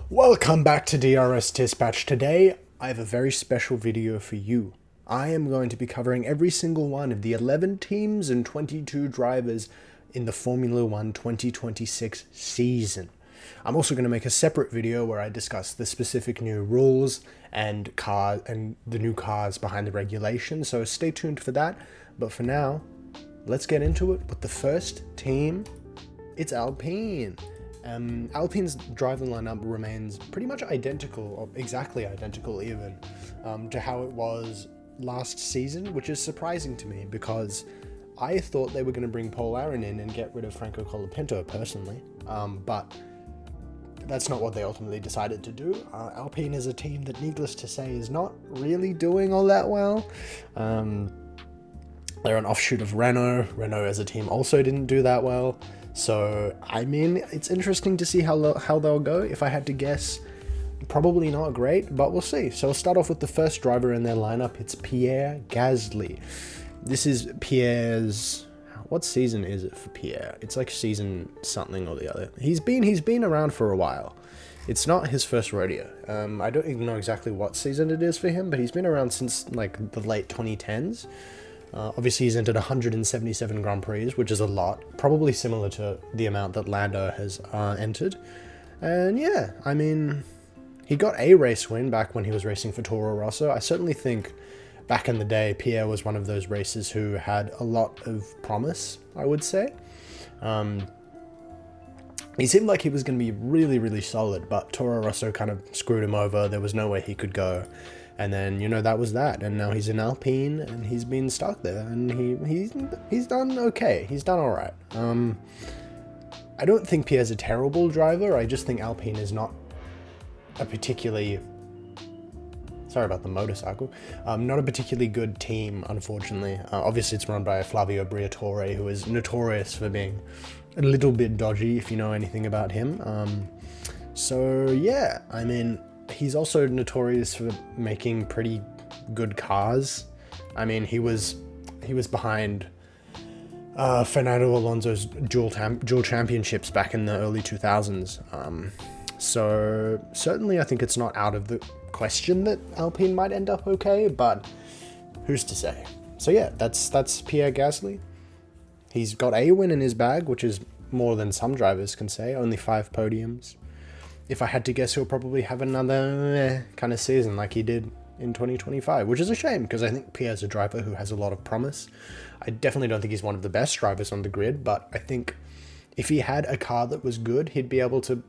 Welcome back to DRS Dispatch. Today, I have a very special video for you. I am going to be covering every single one of the 11 teams and 22 drivers in the Formula 1 2026 season. I'm also going to make a separate video where I discuss the specific new rules and the new cars behind the regulation, so stay tuned for that. But for now, let's get into it with the first team. It's Alpine. Alpine's driving lineup remains pretty much identical, or exactly identical even, to how it was last season, which is surprising to me because I thought they were going to bring Paul Aaron in and get rid of Franco Colapinto personally, but that's not what they ultimately decided to do. Alpine is a team that, needless to say, is not really doing all that well. They're an offshoot of Renault. Renault as a team also didn't do that well. So, I mean, it's interesting to see how they'll go. If I had to guess, probably not great, but we'll see. So, I'll start off with the first driver in their lineup. It's Pierre Gasly. This is Pierre's... What season is it for Pierre? It's like season something or the other. He's been around for a while. It's not his first rodeo. I don't even know exactly what season it is for him, but he's been around since like the late 2010s. Obviously, he's entered 177 Grand Prix, which is a lot. Probably similar to the amount that Lando has entered. And yeah, I mean, he got a race win back when he was racing for Toro Rosso. I certainly think back in the day, Pierre was one of those racers who had a lot of promise, I would say. He seemed like he was going to be really, really solid, but Toro Rosso kind of screwed him over. There was nowhere he could go. And then, you know, that was that. And now he's in Alpine, and he's been stuck there. And he's done okay. He's done all right. I don't think Pierre's a terrible driver. I just think Alpine is not a particularly... Sorry about the motorcycle. Not a particularly good team, unfortunately. Obviously, it's run by Flavio Briatore, who is notorious for being a little bit dodgy, if you know anything about him. So, yeah, I mean... He's also notorious for making pretty good cars. I mean, he was behind Fernando Alonso's dual championships back in the early 2000s. So certainly I think it's not out of the question that Alpine might end up okay, but who's to say? So yeah, that's Pierre Gasly. He's got a win in his bag, which is more than some drivers can say, only 5 podiums. If I had to guess, he'll probably have another kind of season like he did in 2025, which is a shame because I think Pierre's a driver who has a lot of promise. I definitely don't think he's one of the best drivers on the grid, but I think if he had a car that was good, he'd be able to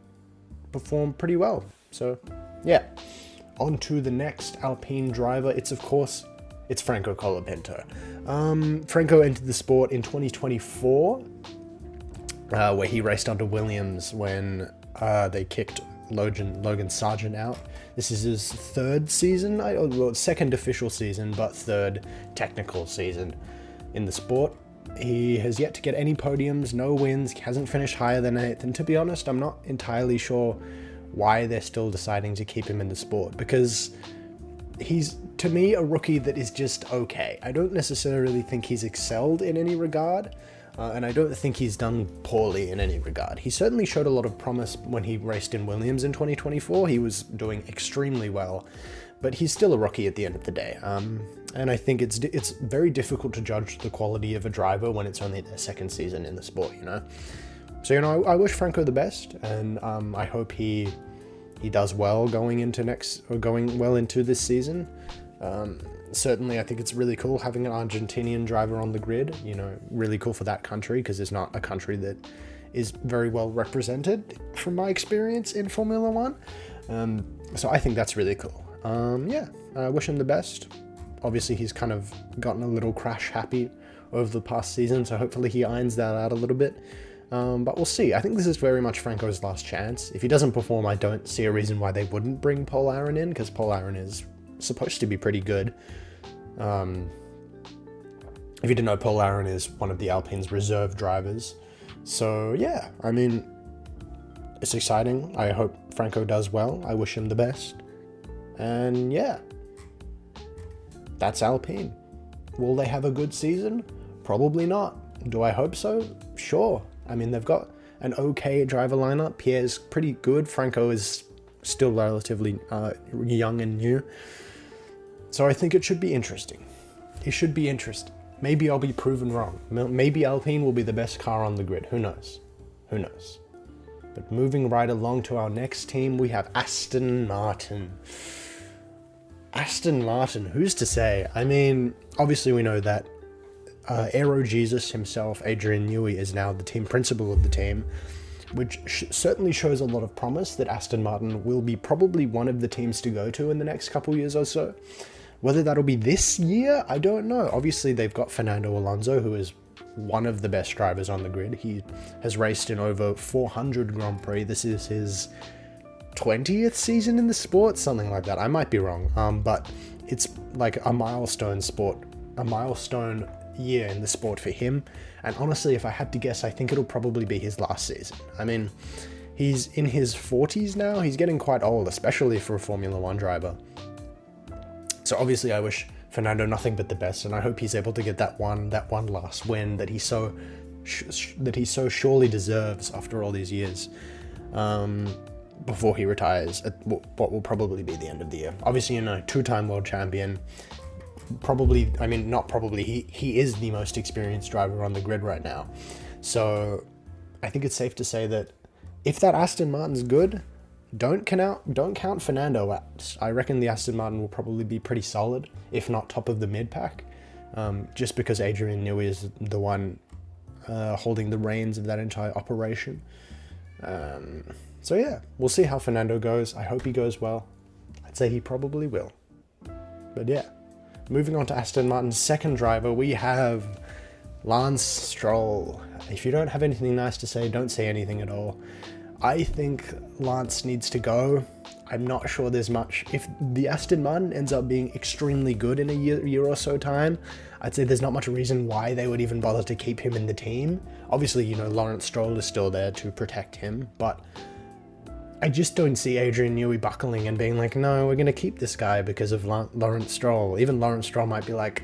perform pretty well. So, yeah. On to the next Alpine driver. It's Franco Colapinto. Franco entered the sport in 2024, where he raced under Williams when... they kicked Logan Sargent out. This is his third season, second official season, but third technical season in the sport. He has yet to get any podiums, no wins, hasn't finished higher than 8th, and to be honest, I'm not entirely sure why they're still deciding to keep him in the sport, because he's, to me, a rookie that is just okay. I don't necessarily think he's excelled in any regard, and I don't think he's done poorly in any regard. He certainly showed a lot of promise when he raced in Williams in 2024. He was doing extremely well, but he's still a rookie at the end of the day. And I think it's very difficult to judge the quality of a driver when it's only their second season in the sport, you know? So, you know, I wish Franco the best, and I hope he does well going well into this season. Certainly, I think it's really cool having an Argentinian driver on the grid, you know, really cool for that country because it's not a country that is very well represented from my experience in Formula 1. So I think that's really cool. Yeah, I wish him the best. Obviously, he's kind of gotten a little crash happy over the past season, so hopefully he irons that out a little bit. But we'll see. I think this is very much Franco's last chance. If he doesn't perform, I don't see a reason why they wouldn't bring Paul Aaron in, because Paul Aaron is supposed to be pretty good. If you didn't know, Paul Aaron is one of the Alpine's reserve drivers. So yeah, I mean, it's exciting. I hope Franco does well. I wish him the best. And yeah, that's Alpine. Will they have a good season? Probably not. Do I hope so? Sure. I mean, they've got an okay driver lineup. Pierre's pretty good. Franco is still relatively young and new. So I think it should be interesting. It should be interesting. Maybe I'll be proven wrong. Maybe Alpine will be the best car on the grid. Who knows? Who knows? But moving right along to our next team, we have Aston Martin. Aston Martin, who's to say? I mean, obviously we know that Aero Jesus himself, Adrian Newey, is now the team principal of the team, which certainly shows a lot of promise that Aston Martin will be probably one of the teams to go to in the next couple years or so. Whether that'll be this year, I don't know. Obviously, they've got Fernando Alonso, who is one of the best drivers on the grid. He has raced in over 400 Grand Prix. This is his 20th season in the sport, something like that. I might be wrong, but it's like a milestone sport, a milestone year in the sport for him. And honestly, if I had to guess, I think it'll probably be his last season. I mean, he's in his 40s now. He's getting quite old, especially for a Formula One driver. So obviously I wish Fernando nothing but the best, and I hope he's able to get that one last win that he so surely deserves after all these years, before he retires at what will probably be the end of the year. Obviously, you know, two-time world champion, probably, I mean, not probably, he is the most experienced driver on the grid right now. So I think it's safe to say that if that Aston Martin's good, don't count Fernando out. I reckon the Aston Martin will probably be pretty solid, if not top of the mid-pack, just because Adrian Newey is the one holding the reins of that entire operation. So yeah, we'll see how Fernando goes. I hope he goes well. I'd say he probably will. But yeah, moving on to Aston Martin's second driver, we have Lance Stroll. If you don't have anything nice to say, don't say anything at all. I think Lance needs to go. I'm not sure there's much. If the Aston Martin ends up being extremely good in a year or so time, I'd say there's not much reason why they would even bother to keep him in the team. Obviously, you know, Lawrence Stroll is still there to protect him, but I just don't see Adrian Newey buckling and being like, no, we're going to keep this guy because of Lawrence Stroll. Even Lawrence Stroll might be like,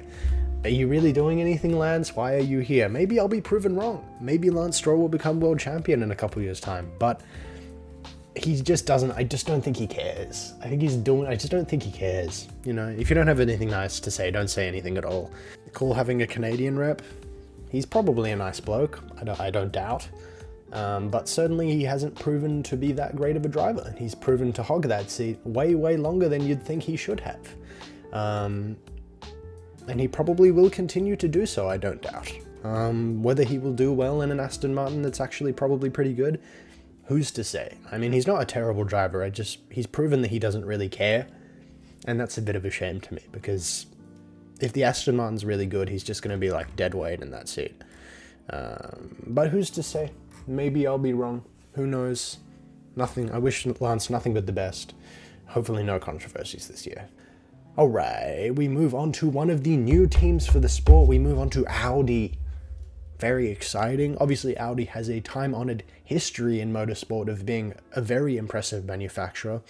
are you really doing anything, Lance? Why are you here? Maybe I'll be proven wrong. Maybe Lance Stroll will become world champion in a couple years' time. But he just doesn't, I just don't think he cares. I just don't think he cares. You know, if you don't have anything nice to say, don't say anything at all. Cool having a Canadian rep. He's probably a nice bloke. I don't doubt. But certainly he hasn't proven to be that great of a driver. He's proven to hog that seat way, way longer than you'd think he should have. And he probably will continue to do so, I don't doubt. Whether he will do well in an Aston Martin that's actually probably pretty good, who's to say? I mean, he's not a terrible driver, he's proven that he doesn't really care, and that's a bit of a shame to me, because if the Aston Martin's really good, he's just going to be like dead weight in that seat. But who's to say? Maybe I'll be wrong. Who knows? Nothing. I wish Lance nothing but the best. Hopefully no controversies this year. Alright, we move on to one of the new teams for the sport. We move on to Audi. Very exciting. Obviously, Audi has a time-honored history in motorsport of being a very impressive manufacturer.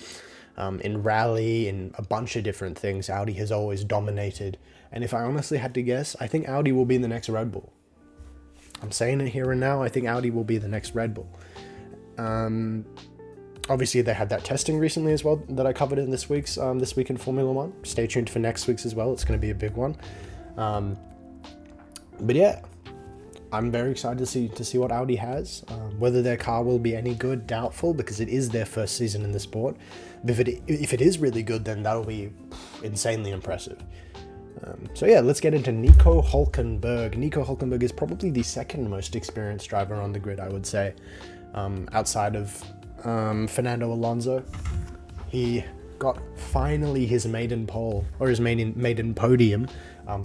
In rally, in a bunch of different things, Audi has always dominated. And if I honestly had to guess, I think Audi will be the next Red Bull. I'm saying it here and now, I think Audi will be the next Red Bull. Obviously, they had that testing recently as well that I covered in this week in Formula One. Stay tuned for next week's as well. It's going to be a big one. But yeah, I'm very excited to see what Audi has. Whether their car will be any good, doubtful, because it is their first season in the sport. If it is really good, then that'll be insanely impressive. So yeah, let's get into Nico Hülkenberg. Nico Hülkenberg is probably the second most experienced driver on the grid, I would say, outside of Fernando Alonso. He got finally his maiden pole, or his maiden podium,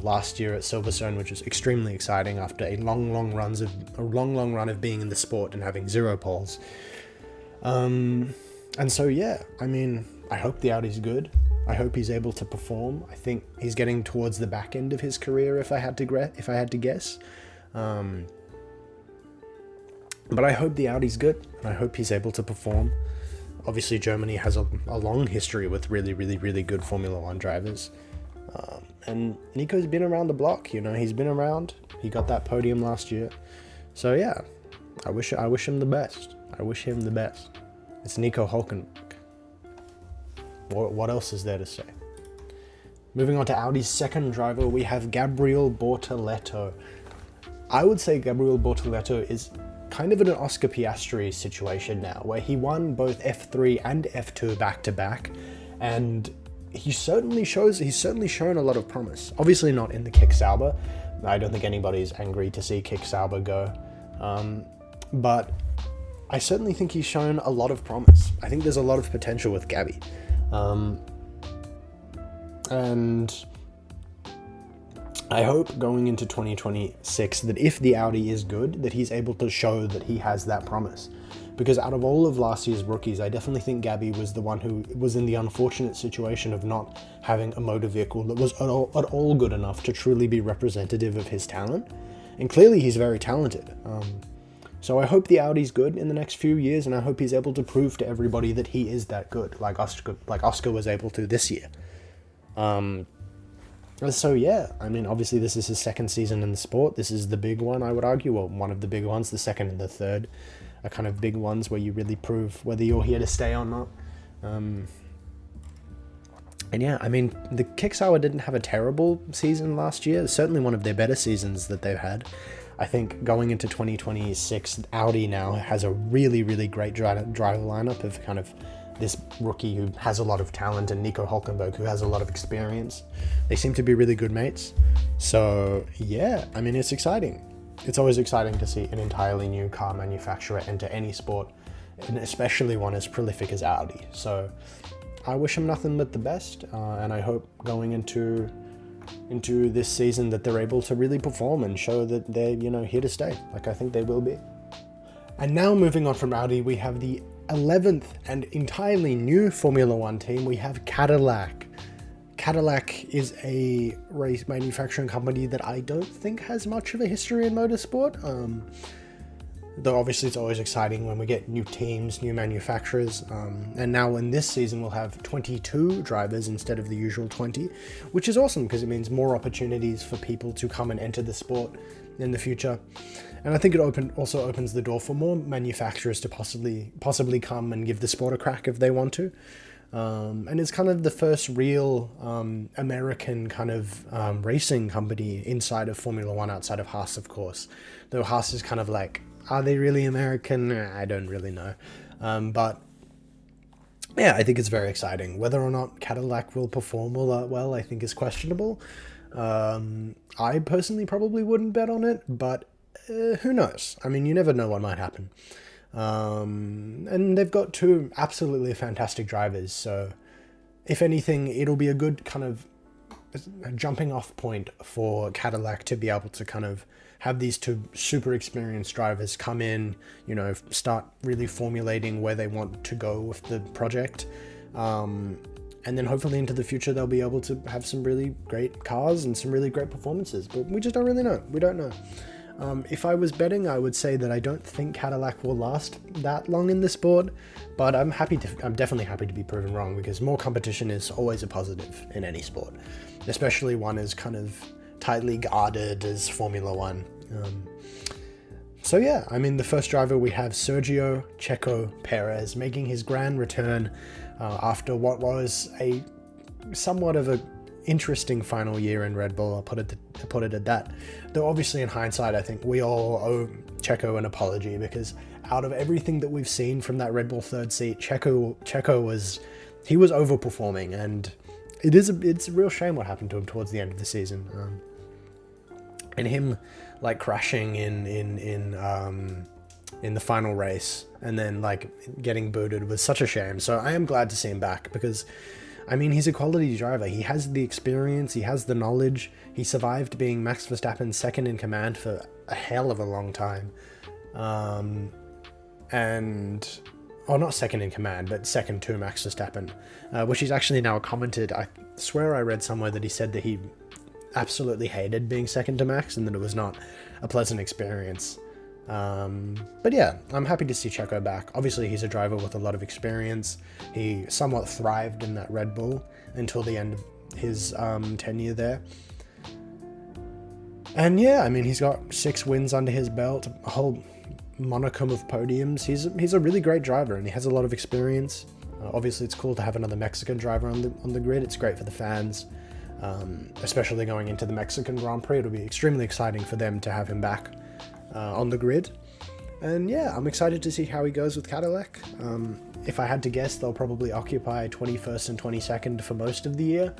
last year at Silverstone, which was extremely exciting after a long run of being in the sport and having 0 poles. And so yeah, I mean, I hope the Audi's good. I hope he's able to perform. I think he's getting towards the back end of his career, if I had to guess. But I hope the Audi's good, and I hope he's able to perform. Obviously, Germany has a long history with really, really, really good Formula One drivers. And Nico's been around the block, you know, he's been around. He got that podium last year. So yeah, I wish him the best. I wish him the best. It's Nico Hülkenberg. What else is there to say? Moving on to Audi's second driver, we have Gabriel Bortoleto. I would say Gabriel Bortoleto is kind of in an Oscar Piastri situation now, where he won both F3 and F2 back-to-back, and he's certainly shown a lot of promise. Obviously not in the Kick Sauber. I don't think anybody's angry to see Kick Sauber go. But I certainly think he's shown a lot of promise. I think there's a lot of potential with Gabby. And I hope going into 2026 that if the Audi is good, that he's able to show that he has that promise. Because out of all of last year's rookies, I definitely think Gabby was the one who was in the unfortunate situation of not having a motor vehicle that was at all good enough to truly be representative of his talent. And clearly he's very talented. So I hope the Audi's good in the next few years, and I hope he's able to prove to everybody that he is that good, like Oscar was able to this year. So yeah, I mean, obviously this is his second season in the sport. This is the big one, I would argue, well, one of the big ones. The second and the third are kind of big ones where you really prove whether you're here to stay or not. And yeah, I mean, the Kicksauer didn't have a terrible season last year. It's certainly one of their better seasons that they've had. I think going into 2026, Audi now has a really, really great driver lineup of kind of this rookie who has a lot of talent and Nico Hülkenberg who has a lot of experience. They seem to be really good mates. So yeah, I mean, it's exciting. It's always exciting to see an entirely new car manufacturer enter any sport, and especially one as prolific as Audi. So I wish them nothing but the best, and I hope going into this season that they're able to really perform and show that they're, here to stay, like I think they will be. And now moving on from Audi, we have the 11th and entirely new Formula One team. We have Cadillac. Cadillac is a race manufacturing company that I don't think has much of a history in motorsport. Though obviously it's always exciting when we get new teams, new manufacturers. And now in this season we'll have 22 drivers instead of the usual 20, which is awesome because it means more opportunities for people to come and enter the sport in the future. And I think it also opens the door for more manufacturers to possibly come and give the sport a crack if they want to. And it's kind of the first real American kind of racing company inside of Formula One, outside of Haas, of course. Though Haas is kind of like, are they really American? I don't really know. But yeah, I think it's very exciting. Whether or not Cadillac will perform all that well, I think is questionable. I personally probably wouldn't bet on it, but who knows? I mean, you never know what might happen. And they've got two absolutely fantastic drivers, so if anything, it'll be a good kind of jumping off point for Cadillac to be able to kind of have these two super experienced drivers come in, start really formulating where they want to go with the project. And then hopefully into the future, they'll be able to have some really great cars and some really great performances, but we just don't really know. We don't know. If I was betting, I would say that I don't think Cadillac will last that long in the sport, but I'm definitely happy to be proven wrong, because more competition is always a positive in any sport, especially one as kind of tightly guarded as Formula One. So yeah, I mean, the first driver we have Sergio Checo Perez making his grand return after what was a somewhat of a interesting final year in Red Bull. I'll put it at that. Though obviously in hindsight, I think we all owe Checo an apology, because out of everything that we've seen from that Red Bull third seat, Checo was overperforming, and it's a real shame what happened to him towards the end of the season. And him like crashing in the final race and then like getting booted was such a shame. So I am glad to see him back, because I mean, he's a quality driver. He has the experience, he has the knowledge. He survived being Max Verstappen's second in command for a hell of a long time. Not second in command, but second to Max Verstappen, which he's actually now commented. I swear I read somewhere that he said that he absolutely hated being second to Max and that it was not a pleasant experience. But yeah, I'm happy to see Checo back. Obviously, he's a driver with a lot of experience. He somewhat thrived in that Red Bull until the end of his tenure there. And yeah, I mean, he's got 6 wins under his belt, a whole monicum of podiums. He's a really great driver, and he has a lot of experience. Obviously, it's cool to have another Mexican driver on the grid. It's great for the fans, especially going into the Mexican Grand Prix. It'll be extremely exciting for them to have him back on the grid. And yeah, I'm excited to see how he goes with Cadillac. If I had to guess, they'll probably occupy 21st and 22nd for most of the year.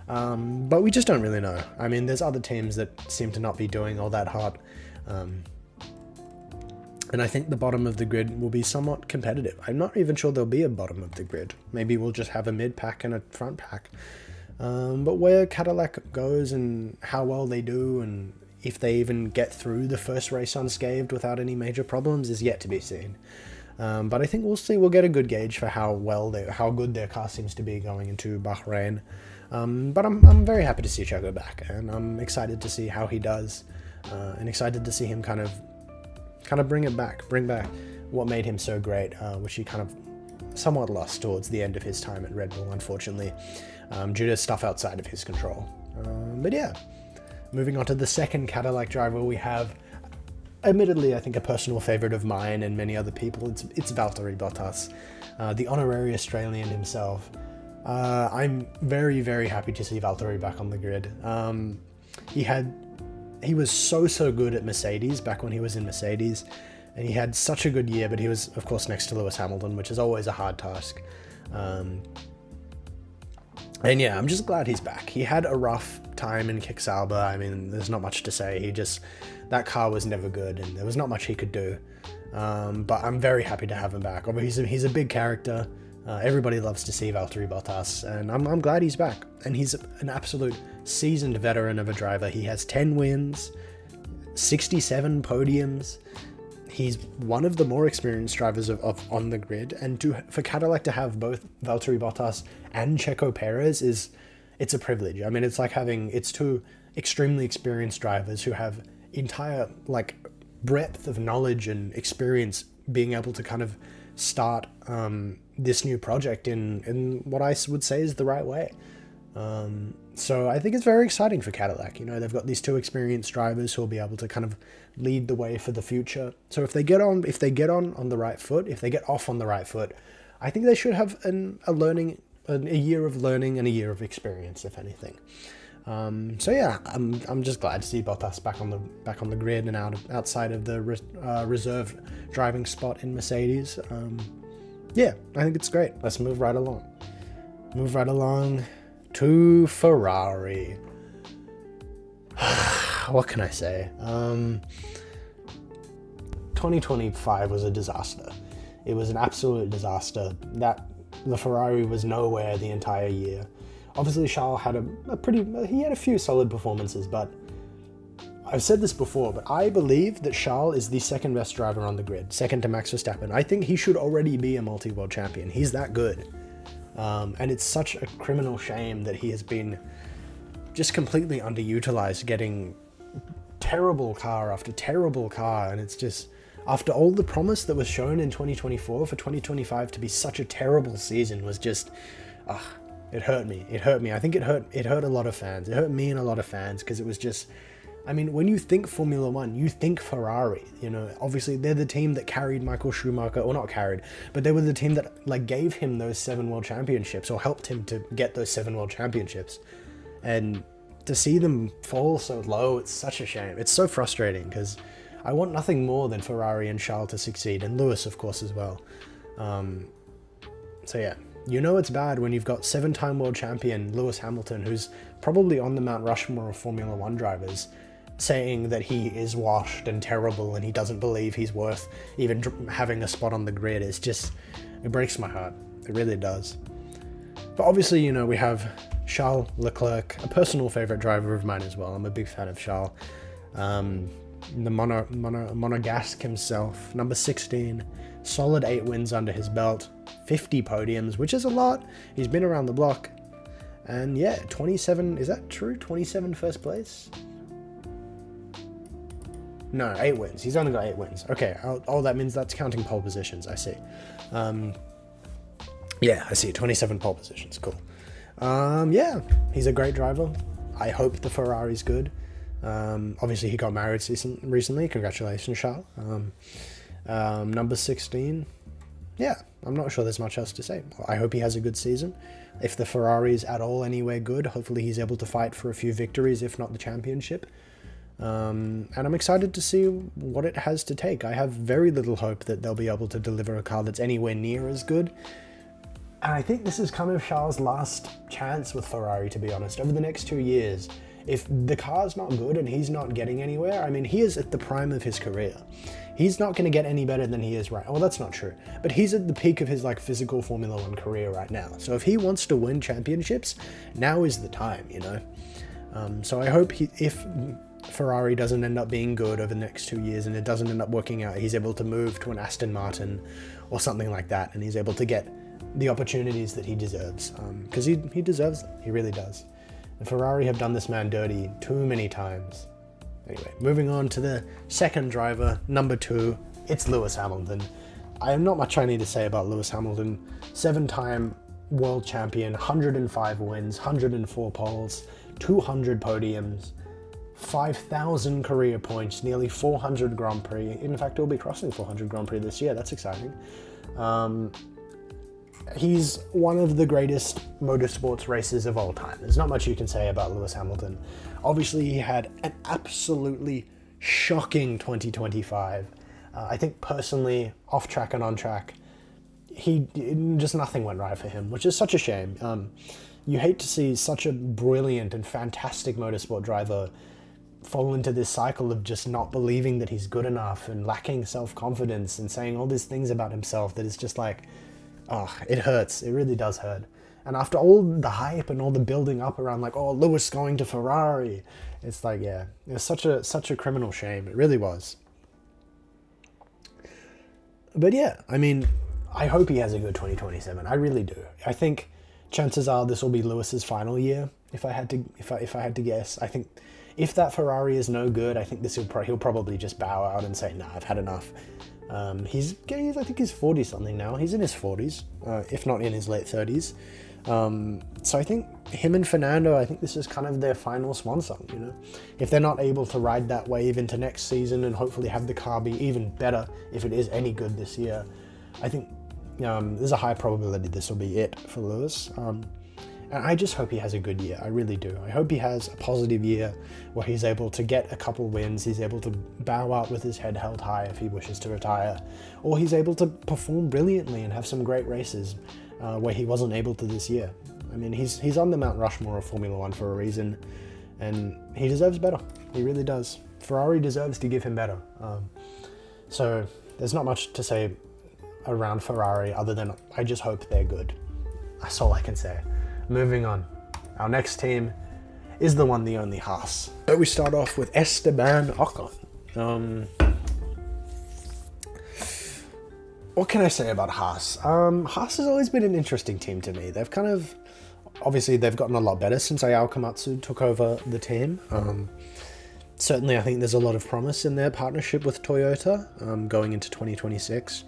But we just don't really know. I mean, there's other teams that seem to not be doing all that hot. And I think the bottom of the grid will be somewhat competitive. I'm not even sure there'll be a bottom of the grid. Maybe we'll just have a mid pack and a front pack. But where Cadillac goes and how well they do and if they even get through the first race unscathed without any major problems is yet to be seen. But I think we'll see. We'll get a good gauge for how good their car seems to be going into Bahrain. But I'm very happy to see Checo back, and I'm excited to see how he does, and excited to see him kind of bring back what made him so great, which he kind of somewhat lost towards the end of his time at Red Bull, unfortunately, due to stuff outside of his control. But yeah, moving on to the second Cadillac driver, we have, admittedly, I think a personal favourite of mine and many other people. It's Valtteri Bottas, the honorary Australian himself. I'm very, very happy to see Valtteri back on the grid. He was so good at Mercedes back when he was in Mercedes, and he had such a good year, but he was, of course, next to Lewis Hamilton, which is always a hard task. And yeah, I'm just glad he's back. He had a rough time in Kick-Sauber. I mean, there's not much to say. That car was never good, and there was not much he could do. But I'm very happy to have him back. He's a big character. Everybody loves to see Valtteri Bottas, and I'm glad he's back. And he's an absolute seasoned veteran of a driver. He has 10 wins, 67 podiums. He's one of the more experienced drivers of on the grid, and for Cadillac to have both Valtteri Bottas and Checo Perez it's a privilege. I mean, it's two extremely experienced drivers who have entire breadth of knowledge and experience, being able to kind of start this new project in what I would say is the right way. So I think it's very exciting for Cadillac. They've got these two experienced drivers who will be able to kind of lead the way for the future. So if they get on the right foot, if they get off on the right foot, I think they should have a year of learning and a year of experience, if anything. So yeah, I'm just glad to see Bottas back on the grid and outside of the reserve driving spot in Mercedes. Yeah, I think it's great. Let's move right along. To Ferrari. What can I say? 2025 was a disaster. It was an absolute disaster. The Ferrari was nowhere the entire year. Obviously, Charles had he had a few solid performances, but I've said this before, but I believe that Charles is the second best driver on the grid, second to Max Verstappen. I think he should already be a multi-world champion. He's that good. And it's such a criminal shame that he has been just completely underutilized, getting terrible car after terrible car. And it's just, after all the promise that was shown in 2024, for 2025 to be such a terrible season was just, it hurt me. I think it hurt a lot of fans. It hurt me and a lot of fans, because it was just, I mean, when you think Formula One, you think Ferrari. Obviously they're the team that carried Michael Schumacher, or not carried, but they were the team that gave him those 7 world championships, or helped him to get those 7 world championships. And to see them fall so low, it's such a shame. It's so frustrating, because I want nothing more than Ferrari and Charles to succeed, and Lewis, of course, as well. So yeah, it's bad when you've got 7-time world champion Lewis Hamilton, who's probably on the Mount Rushmore of Formula One drivers, saying that he is washed and terrible and he doesn't believe he's worth even having a spot on the grid. It's just, it breaks my heart. It really does. But obviously, we have Charles Leclerc, a personal favorite driver of mine as well. I'm a big fan of Charles. The Monegasque himself, number 16, solid 8 wins under his belt, 50 podiums, which is a lot. He's been around the block. And yeah, 27, is that true? 27 first place? No, 8 wins. He's only got 8 wins. Okay, that means that's counting pole positions. I see. Yeah, I see. 27 pole positions. Cool. Yeah, he's a great driver. I hope the Ferrari's good. Obviously, he got married recently. Congratulations, Charles. Number 16. yeah, I'm not sure there's much else to say. I hope he has a good season. If the Ferrari is at all anywhere good, hopefully he's able to fight for a few victories, if not the championship. And I'm excited to see what it has to take. I have very little hope that they'll be able to deliver a car that's anywhere near as good. And I think this is kind of Charles' last chance with Ferrari, to be honest. Over the next 2 years, if the car's not good and he's not getting anywhere, I mean, he is at the prime of his career. He's not going to get any better than he is right. Well, that's not true. But he's at the peak of his like physical Formula One career right now. So if he wants to win championships, now is the time, you know? So I hope if Ferrari doesn't end up being good over the next 2 years and it doesn't end up working out, he's able to move to an Aston Martin or something like that, and he's able to get the opportunities that he deserves, because he deserves them. He really does. And Ferrari have done this man dirty too many times. Anyway, moving on to the second driver, number 2, it's Lewis Hamilton. I have not much I need to say about Lewis Hamilton. 7-time world champion, 105 wins, 104 poles, 200 podiums, 5,000 career points, nearly 400 Grand Prix. In fact, he'll be crossing 400 Grand Prix this year. That's exciting. He's one of the greatest motorsports racers of all time. There's not much you can say about Lewis Hamilton. Obviously, he had an absolutely shocking 2025. I think personally, off track and on track, just nothing went right for him, which is such a shame. You hate to see such a brilliant and fantastic motorsport driver fall into this cycle of just not believing that he's good enough and lacking self-confidence and saying all these things about himself that is just like, oh, it hurts. It really does hurt. And after all the hype and all the building up around like, oh, Lewis going to Ferrari, it's like, yeah, it was such a criminal shame. It really was. But yeah, I mean, I hope he has a good 2027. I really do. I think chances are this will be Lewis's final year. If I had to guess, I think if that Ferrari is no good, I think he'll probably just bow out and say, nah, I've had enough. He's I think he's 40 something now. He's in his 40s, if not in his late 30s. So I think him and Fernando, I think this is kind of their final swan song, you know? If they're not able to ride that wave into next season and hopefully have the car be even better if it is any good this year, I think there's a high probability this will be it for Lewis. And I just hope he has a good year. I really do. I hope he has a positive year where he's able to get a couple wins. He's able to bow out with his head held high if he wishes to retire. Or he's able to perform brilliantly and have some great races where he wasn't able to this year. I mean, he's on the Mount Rushmore of Formula One for a reason. And he deserves better. He really does. Ferrari deserves to give him better. So there's not much to say around Ferrari other than I just hope they're good. That's all I can say. Moving on, our next team is the one, the only Haas. So we start off with Esteban Ocon. What can I say about Haas? Haas has always been an interesting team to me. They've kind of, obviously they've gotten a lot better since Ayao Komatsu took over the team. Certainly I think there's a lot of promise in their partnership with Toyota going into 2026.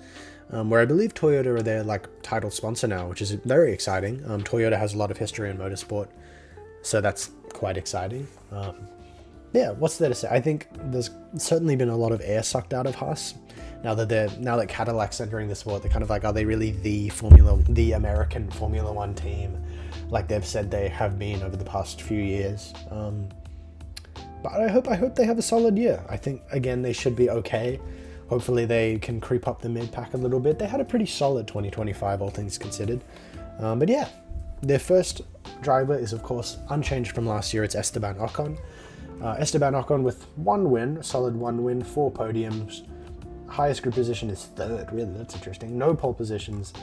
Where I believe Toyota are their title sponsor now, which is very exciting. Toyota has a lot of history in motorsport, so that's quite exciting. Yeah, what's there to say? I think there's certainly been a lot of air sucked out of Haas. Now that Cadillac's entering the sport, they're kind of like, are they really the American Formula One team, like they've said they have been over the past few years? But I hope they have a solid year. I think again they should be okay. Hopefully they can creep up the mid-pack a little bit. They had a pretty solid 2025, all things considered. But yeah, their first driver is, of course, unchanged from last year. It's Esteban Ocon. Esteban Ocon with 1 win, a solid 1 win, 4 podiums. Highest grid position is 3rd, really, that's interesting. No pole positions,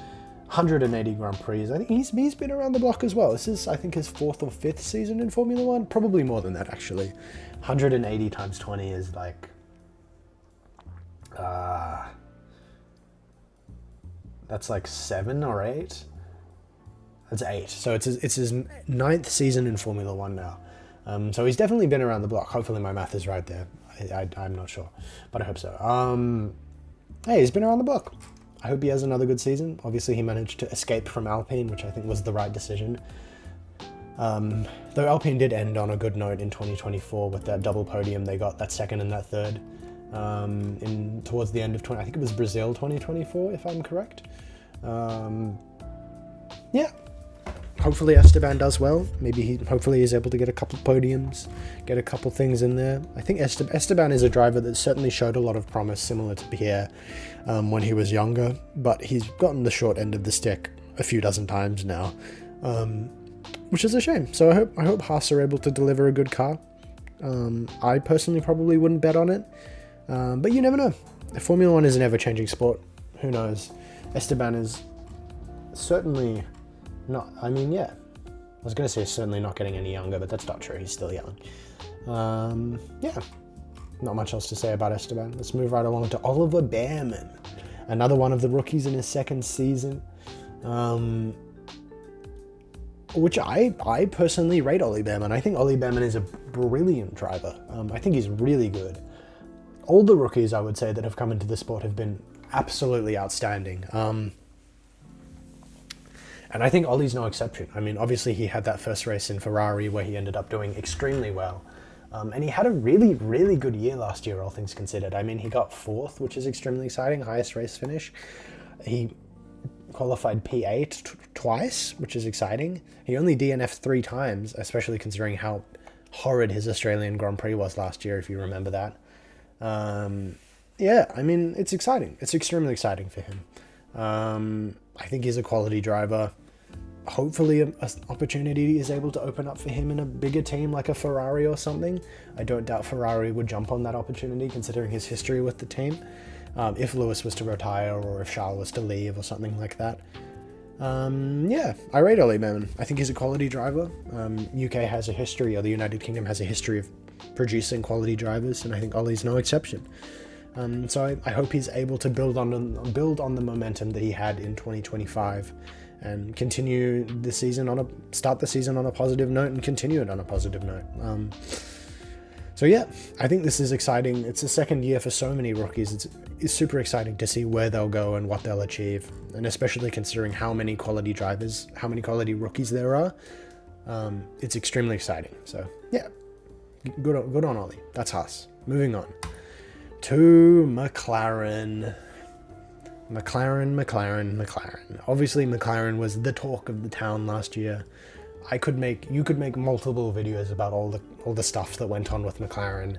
180 Grand Prix. I think he's been around the block as well. This is, I think, his 4th or 5th season in Formula One. Probably more than that, actually. 180 times 20 is that's 7 or 8. That's 8. So it's his 9th season in Formula One now. So he's definitely been around the block. Hopefully my math is right there. I'm not sure, but I hope so. Hey, he's been around the block. I hope he has another good season. Obviously he managed to escape from Alpine, which I think was the right decision. Though Alpine did end on a good note in 2024 with that double podium. They got that 2nd and that 3rd. Towards the end of I think it was Brazil 2024, if I'm correct. Yeah. Hopefully Esteban does well. Hopefully he's able to get a couple podiums, get a couple things in there. I think Esteban is a driver that certainly showed a lot of promise, similar to Pierre when he was younger, but he's gotten the short end of the stick a few dozen times now, which is a shame. So I hope Haas are able to deliver a good car. I personally probably wouldn't bet on it, but you never know. Formula One is an ever-changing sport. Who knows? Esteban is certainly not, I mean, yeah. I was going to say certainly not getting any younger, but that's not true. He's still young. Yeah. Not much else to say about Esteban. Let's move right along to Oliver Behrman. Another one of the rookies in his second season. Which I personally rate Ollie Behrman. I think Ollie Behrman is a brilliant driver. I think he's really good. All the rookies, I would say, that have come into the sport have been absolutely outstanding. And I think Ollie's no exception. I mean, obviously he had that first race in Ferrari where he ended up doing extremely well. And he had a really, really good year last year, all things considered. I mean, he got 4th, which is extremely exciting, highest race finish. He qualified P8 twice, which is exciting. He only DNF'd 3 times, especially considering how horrid his Australian Grand Prix was last year, if you remember that. Yeah, I mean, it's exciting. It's extremely exciting for him. I think he's a quality driver. Hopefully an opportunity is able to open up for him in a bigger team like a Ferrari or something. I don't doubt Ferrari would jump on that opportunity considering his history with the team. If Lewis was to retire or if Charles was to leave or something like that. Yeah, I rate Ollie Behrman. I think he's a quality driver. UK has a history, or the United Kingdom has a history of producing quality drivers, and I think Ollie's no exception. So I hope he's able to build on the momentum that he had in 2025 and continue the season start the season on a positive note and continue it on a positive note. So yeah, I think this is exciting. It's the second year for so many rookies. It's super exciting to see where they'll go and what they'll achieve, and especially considering how many quality rookies there are. It's extremely exciting. So yeah, good on Ollie. That's us. Moving on to McLaren. Obviously, McLaren was the talk of the town last year. You could make multiple videos about all the stuff that went on with McLaren.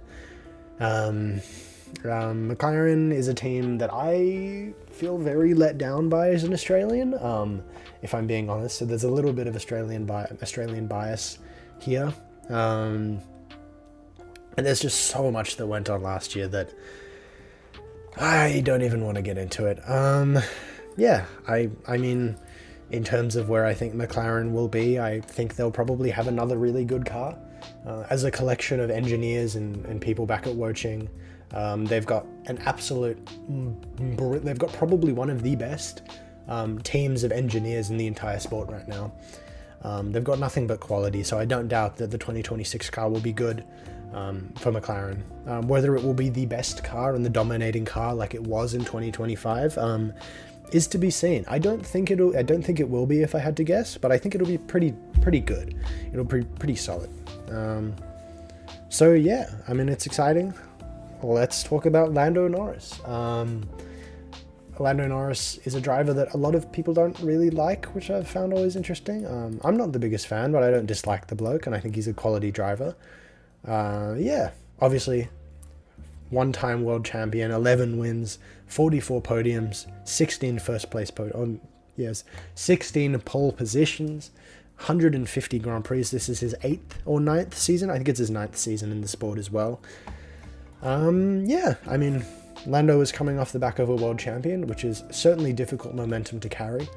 McLaren is a team that I feel very let down by as an Australian, if I'm being honest. So there's a little bit of Australian bias here. And there's just so much that went on last year that I don't even want to get into it. Yeah, I mean, in terms of where I think McLaren will be, I think they'll probably have another really good car. As a collection of engineers and people back at Woching, they've got they've got probably one of the best teams of engineers in the entire sport right now. They've got nothing but quality, so I don't doubt that the 2026 car will be good for McLaren. Whether it will be the best car and the dominating car like it was in 2025 is to be seen. I don't think it will be, if I had to guess, but I think it'll be pretty good. It'll be pretty solid. So yeah, I mean, it's exciting. Let's talk about Lando Norris. Lando Norris is a driver that a lot of people don't really like, which I've found always interesting. I'm not the biggest fan, but I don't dislike the bloke, and I think he's a quality driver. Yeah, obviously, one-time world champion, 11 wins, 44 podiums, 16 first place 16 pole positions, 150 Grand Prix. This is his 8th or 9th season. I think it's his 9th season in the sport as well. Yeah, I mean, Lando is coming off the back of a world champion, which is certainly difficult momentum to carry.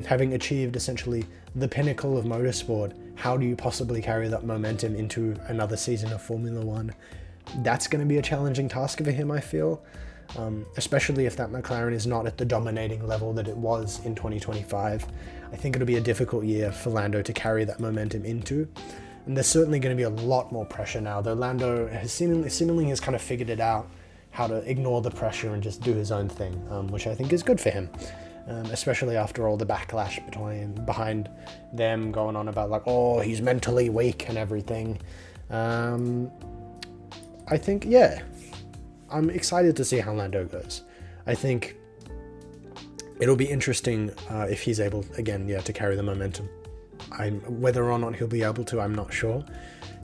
Having achieved essentially the pinnacle of motorsport, how do you possibly carry that momentum into another season of Formula One? That's going to be a challenging task for him, I feel, especially if that McLaren is not at the dominating level that it was in 2025. I think it'll be a difficult year for Lando to carry that momentum into. And there's certainly going to be a lot more pressure now, though Lando has seemingly has kind of figured it out, how to ignore the pressure and just do his own thing, which I think is good for him. Especially after all the backlash behind them going on about like, oh, he's mentally weak and everything. I think, yeah, I'm excited to see how Lando goes. I think it'll be interesting if he's able, again, to carry the momentum. Whether or not he'll be able to, I'm not sure.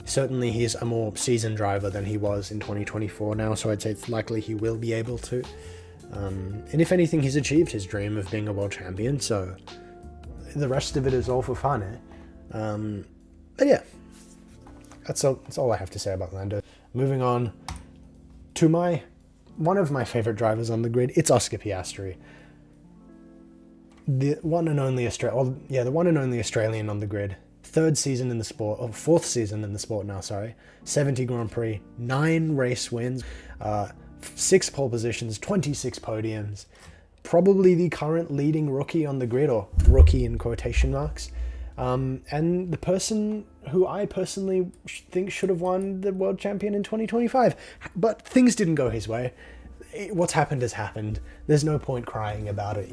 Certainly he's a more seasoned driver than he was in 2024 now, so I'd say it's likely he will be able to. And if anything, he's achieved his dream of being a world champion, so the rest of it is all for fun, But yeah, that's all I have to say about Lando. Moving on to one of my favorite drivers on the grid, it's Oscar Piastri. The one and only Australian on the grid. Fourth season in the sport now, 70 Grand Prix, 9 race wins, 6 pole positions, 26 podiums. Probably the current leading rookie on the grid, or rookie in quotation marks. And the person who I personally think should have won the world champion in 2025. But things didn't go his way. What's happened has happened. There's no point crying about it,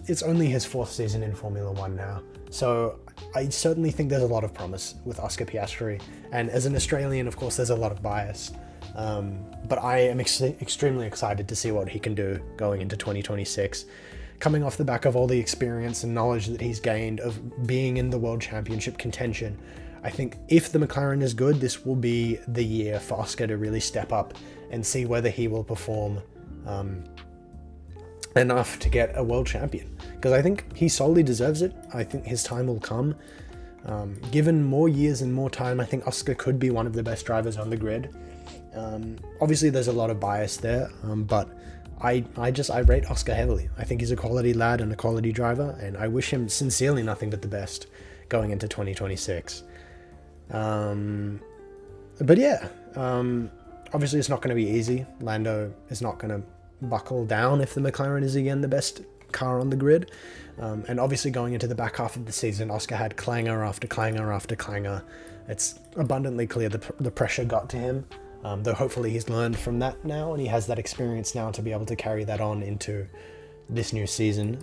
It's only his 4th season in Formula 1 now. So I certainly think there's a lot of promise with Oscar Piastri. And as an Australian, of course, there's a lot of bias. But I am extremely excited to see what he can do going into 2026. Coming off the back of all the experience and knowledge that he's gained of being in the World Championship contention, I think if the McLaren is good, this will be the year for Oscar to really step up and see whether he will perform enough to get a world champion. Because I think he solely deserves it. I think his time will come. Given more years and more time, I think Oscar could be one of the best drivers on the grid. Obviously, there's a lot of bias there, but I rate Oscar heavily. I think he's a quality lad and a quality driver, and I wish him sincerely nothing but the best going into 2026. But yeah, obviously it's not going to be easy. Lando is not going to buckle down if the McLaren is again the best car on the grid. And obviously going into the back half of the season, Oscar had clanger after clanger after clanger. It's abundantly clear the pressure got to him. Though hopefully he's learned from that now, and he has that experience now to be able to carry that on into this new season.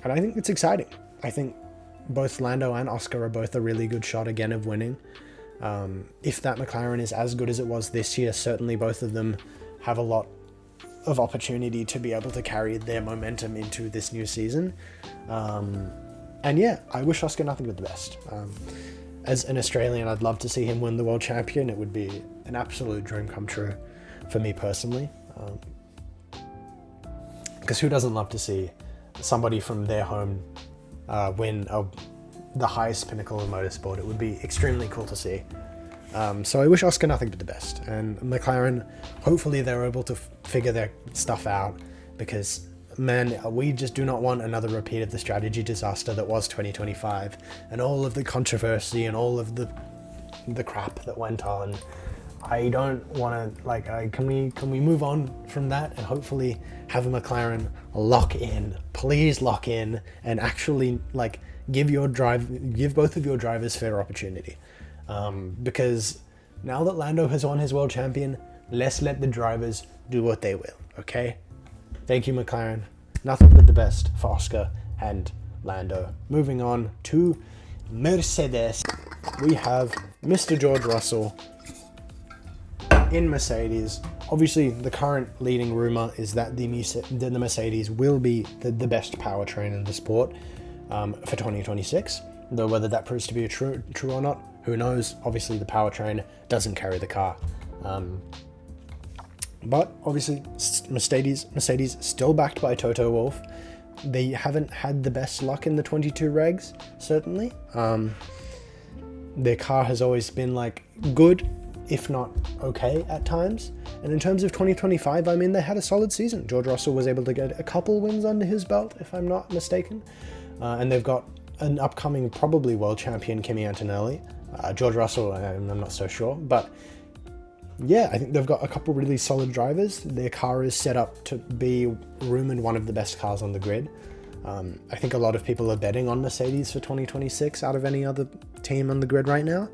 And I think it's exciting. I think both Lando and Oscar are both a really good shot again of winning. If that McLaren is as good as it was this year, certainly both of them have a lot of opportunity to be able to carry their momentum into this new season. And yeah, I wish Oscar nothing but the best. As an Australian, I'd love to see him win the world champion. It would be an absolute dream come true for me personally. Because who doesn't love to see somebody from their home win the highest pinnacle of motorsport? It would be extremely cool to see. So I wish Oscar nothing but the best. And McLaren, hopefully they're able to figure their stuff out, because man, we just do not want another repeat of the strategy disaster that was 2025 and all of the controversy and all of the crap that went on. I don't want to, can we move on from that and hopefully have a McLaren lock in, please lock in, and actually give both of your drivers fair opportunity. Because now that Lando has won his world champion, let's let the drivers do what they will, okay? Thank you, McLaren. Nothing but the best for Oscar and Lando. Moving on to Mercedes. We have Mr. George Russell in Mercedes. Obviously, the current leading rumor is that the Mercedes will be the best powertrain in the sport for 2026. Though whether that proves to be true or not, who knows? Obviously, the powertrain doesn't carry the car. But obviously, Mercedes still backed by Toto Wolff. They haven't had the best luck in the 22 regs, certainly. Their car has always been good, if not okay at times. And in terms of 2025, they had a solid season. George Russell was able to get a couple wins under his belt, if I'm not mistaken. And they've got an upcoming probably world champion, Kimi Antonelli. George Russell, I'm not so sure, but yeah, I think they've got a couple really solid drivers. Their car is set up to be rumored one of the best cars on the grid. I think a lot of people are betting on Mercedes for 2026 out of any other team on the grid right now.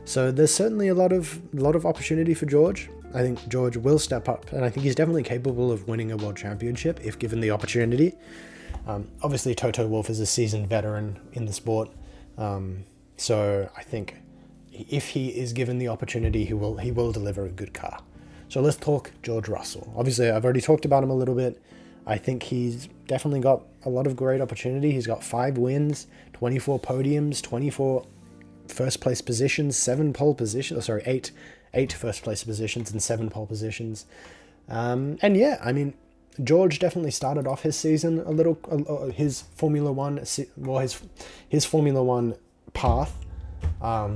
So there's certainly a lot of opportunity for George. I think George will step up, and I think he's definitely capable of winning a world championship if given the opportunity. Obviously, Toto Wolff is a seasoned veteran in the sport, so I think if he is given the opportunity, he will deliver a good car. So let's talk George Russell. Obviously, I've already talked about him a little bit. I think he's definitely got a lot of great opportunity. He's got 5 wins, 24 podiums, 24 first place positions, 7 pole positions. Sorry, 8 first place positions and 7 pole positions. And yeah, I mean, George definitely started off his season a little, his Formula One, well, his Formula One path, a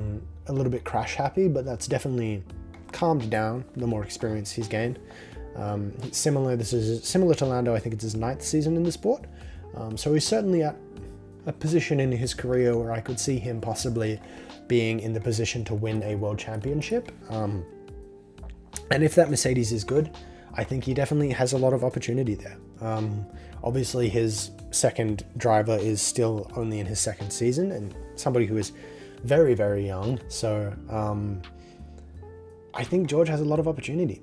little bit crash happy, but that's definitely calmed down the more experience he's gained. This is similar to Lando. I think it's his 9th season in the sport. So he's certainly at a position in his career where I could see him possibly being in the position to win a world championship. And if that Mercedes is good, I think he definitely has a lot of opportunity there. Obviously, his second driver is still only in his 2nd season and somebody who is very, very young. So I think George has a lot of opportunity.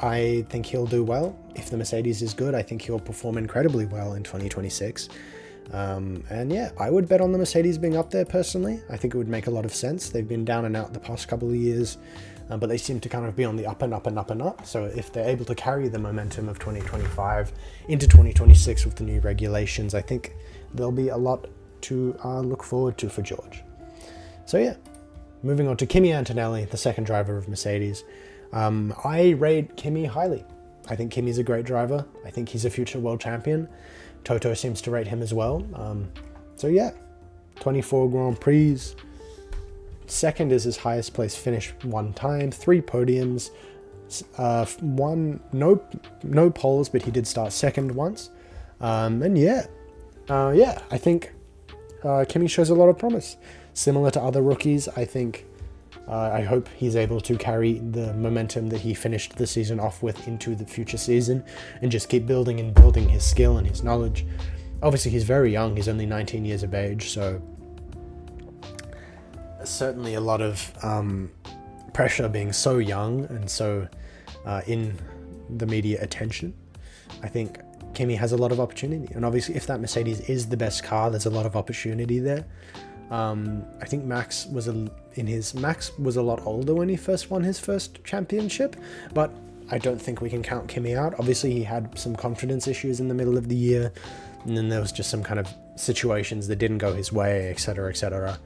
I think he'll do well. If the Mercedes is good, I think he'll perform incredibly well in 2026. And yeah, I would bet on the Mercedes being up there personally. I think it would make a lot of sense. They've been down and out the past couple of years, but they seem to kind of be on the up and up and up and up. So if they're able to carry the momentum of 2025 into 2026 with the new regulations, I think there'll be a lot to look forward to for George. So yeah, moving on to Kimi Antonelli, the second driver of Mercedes. I rate Kimi highly. I think Kimi's a great driver. I think he's a future world champion. Toto seems to rate him as well. So yeah, 24 Grand Prix. Second is his highest place finish one time. 3 podiums. No poles, but he did start second once. And yeah, I think Kimi shows a lot of promise. Similar to other rookies, I think I hope he's able to carry the momentum that he finished the season off with into the future season and just keep building his skill and his knowledge. Obviously, he's very young. He's only 19 years of age, so certainly a lot of pressure being so young and so in the media attention. I think Kimi has a lot of opportunity, and obviously if that Mercedes is the best car, there's a lot of opportunity there. I think Max was a lot older when he first won his first championship, but I don't think we can count Kimi out. Obviously, he had some confidence issues in the middle of the year, and then there was just some kind of situations that didn't go his way, etc., etc.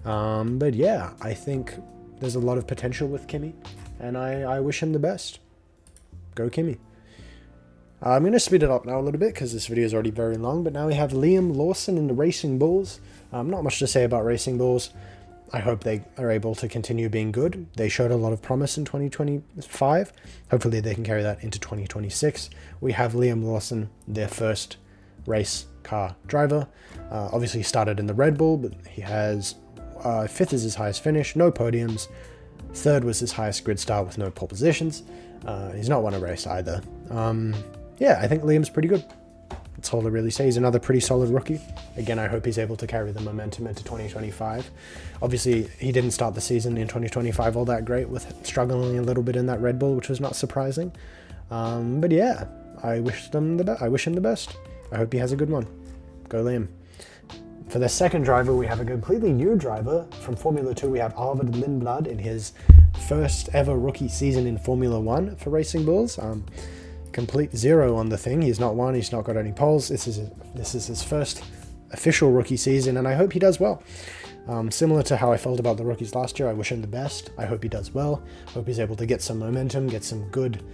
But yeah, I think there's a lot of potential with Kimi, and I wish him the best. Go Kimi. I'm going to speed it up now a little bit because this video is already very long, but now we have Liam Lawson in the Racing Bulls. Not much to say about Racing Bulls. I hope they are able to continue being good. They showed a lot of promise in 2025. Hopefully they can carry that into 2026. We have Liam Lawson, their first race car driver. Obviously he started in the Red Bull, but he has 5th is his highest finish, no podiums. 3rd was his highest grid start with no pole positions. He's not won a race either. Yeah, I think Liam's pretty good. That's all I really say. He's another pretty solid rookie. Again, I hope he's able to carry the momentum into 2025. Obviously, he didn't start the season in 2025 all that great, with struggling a little bit in that Red Bull, which was not surprising. But yeah, I wish him the best. I hope he has a good one. Go Liam. For the second driver, we have a completely new driver. From Formula 2, we have Arvid Lindblad in his first ever rookie season in Formula 1 for Racing Bulls. Complete 0 on the thing. He's not won. He's not got any poles. This is his first official rookie season, and I hope he does well. Similar to how I felt about the rookies last year, I wish him the best. I hope he does well. Hope he's able to get some momentum, get some good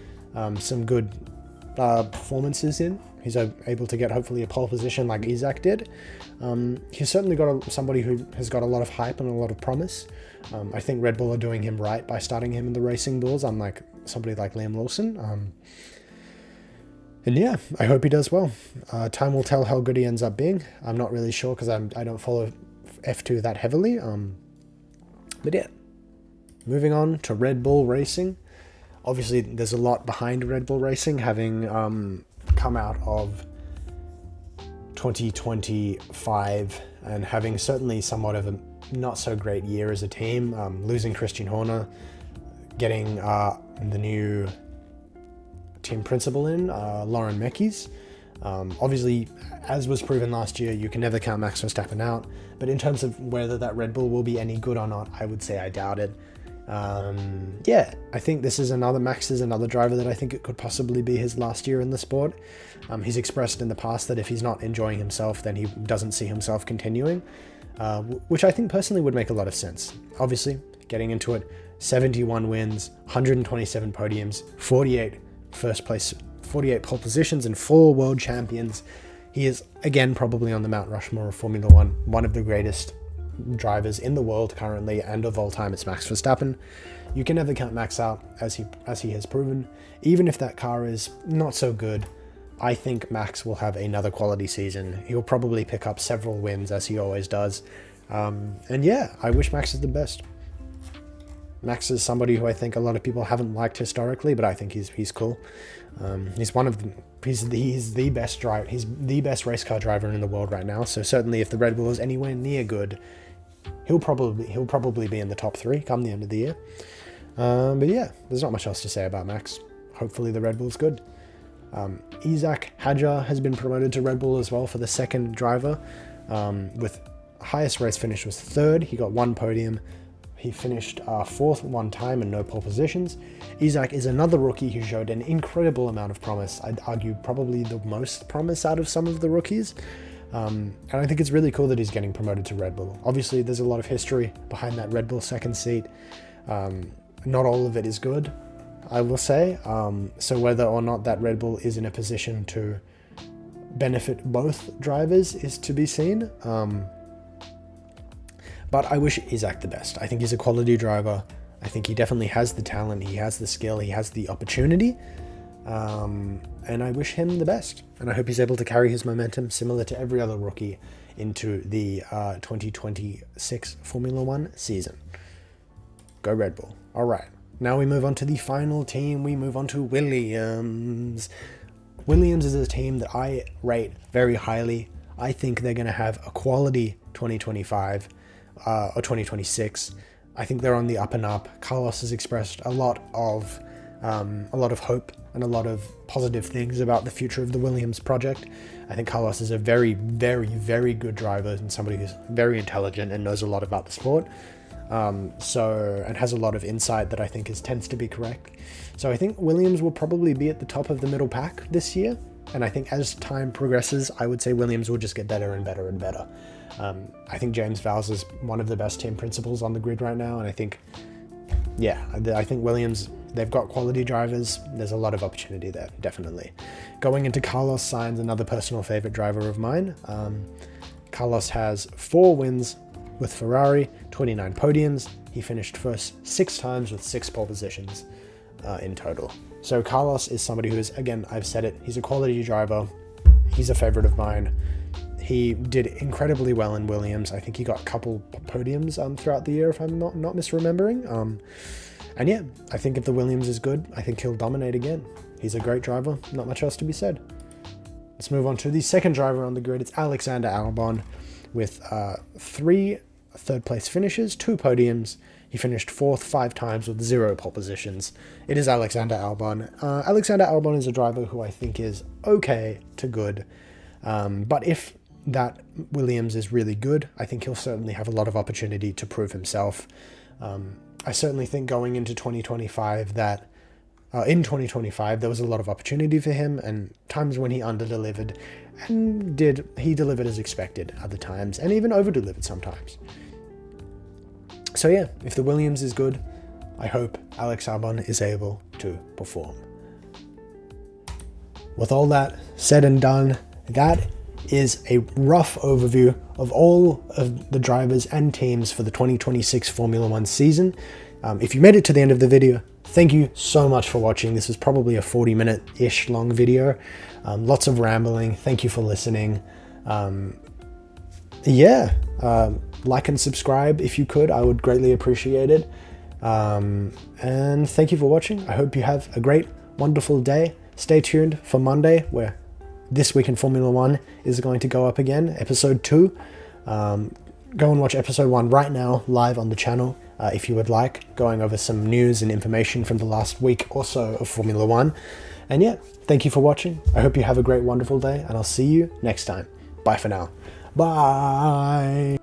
performances in. He's able to get hopefully a pole position like Isaac did. He's certainly got somebody who has got a lot of hype and a lot of promise. I think Red Bull are doing him right by starting him in the Racing Bulls, unlike somebody like Liam Lawson. And yeah, I hope he does well. Time will tell how good he ends up being. I'm not really sure because I don't follow F2 that heavily. But yeah, moving on to Red Bull Racing. Obviously, there's a lot behind Red Bull Racing, having come out of 2025 and having certainly somewhat of a not so great year as a team. Losing Christian Horner, getting the new team principal in, Lauren Mekis. Obviously, as was proven last year, you can never count Max Verstappen out, but in terms of whether that Red Bull will be any good or not, I would say I doubt it. Yeah, I think Max is another driver that I think it could possibly be his last year in the sport. He's expressed in the past that if he's not enjoying himself, then he doesn't see himself continuing, which I think personally would make a lot of sense. Obviously, getting into it, 71 wins, 127 podiums, 48 pole positions, and 4 world champions. He is, again, probably on the Mount Rushmore of Formula One, one of the greatest drivers in the world currently and of all time. It's Max Verstappen. You can never count Max out, as he has proven. Even if that car is not so good, I think Max will have another quality season. He'll probably pick up several wins, as he always does. And yeah, I wish Max is the best. Max is somebody who I think a lot of people haven't liked historically, but I think he's cool. He's the best driver. He's the best race car driver in the world right now. So certainly, if the Red Bull is anywhere near good, he'll probably be in the top 3 come the end of the year. But yeah, there's not much else to say about Max. Hopefully, the Red Bull's good. Isaac Hadjar has been promoted to Red Bull as well for the second driver. With highest race finish was 3rd. He got 1 podium. He finished 4th 1 time and no pole positions. Isaac is another rookie who showed an incredible amount of promise. I'd argue probably the most promise out of some of the rookies. And I think it's really cool that he's getting promoted to Red Bull. Obviously, there's a lot of history behind that Red Bull second seat. Not all of it is good, I will say. So whether or not that Red Bull is in a position to benefit both drivers is to be seen. But I wish Isaac the best. I think he's a quality driver. I think he definitely has the talent, he has the skill, he has the opportunity. And I wish him the best. And I hope he's able to carry his momentum, similar to every other rookie, into the 2026 Formula One season. Go Red Bull. All right. Now we move on to the final team. We move on to Williams. Williams is a team that I rate very highly. I think they're going to have a quality 2025 or 2026. I think they're on the up and up. Carlos has expressed a lot of hope and a lot of positive things about the future of the Williams project. I think Carlos is a very, very, very good driver and somebody who's very intelligent and knows a lot about the sport. And has a lot of insight that I think tends to be correct. So I think Williams will probably be at the top of the middle pack this year. And I think as time progresses, I would say Williams will just get better and better and better. I think James Vowles is one of the best team principals on the grid right now. And I think Williams, they've got quality drivers. There's a lot of opportunity there, definitely. Going into Carlos Sainz, another personal favorite driver of mine. Carlos has 4 wins with Ferrari, 29 podiums. He finished first 6 times with 6 pole positions in total. So Carlos is somebody who is, again, I've said it, he's a quality driver. He's a favorite of mine. He did incredibly well in Williams. I think he got a couple podiums throughout the year, if I'm not misremembering. And yeah, I think if the Williams is good, I think he'll dominate again. He's a great driver. Not much else to be said. Let's move on to the second driver on the grid. It's Alexander Albon with 3 third-place finishes, 2 podiums. He finished 4th 5 times with 0 pole positions. It is Alexander Albon. Alexander Albon is a driver who I think is okay to good. But if that Williams is really good, I think he'll certainly have a lot of opportunity to prove himself. I certainly think going into 2025 that in 2025 there was a lot of opportunity for him, and times when he under-delivered, and he delivered as expected other times, and even over-delivered sometimes. So yeah, if the Williams is good, I hope Alex Albon is able to perform. With all that said and done, that is a rough overview of all of the drivers and teams for the 2026 Formula One season. If you made it to the end of the video, thank you so much for watching. This was probably a 40-minute-ish long video. Lots of rambling. Thank you for listening. Like and subscribe if you could. I would greatly appreciate it. And thank you for watching. I hope you have a great, wonderful day. Stay tuned for Monday, where This Week in Formula One is going to go up again, episode 2. Go and watch episode 1 right now, live on the channel, if you would like, going over some news and information from the last week or so of Formula One. And yeah, thank you for watching. I hope you have a great, wonderful day, and I'll see you next time. Bye for now. Bye!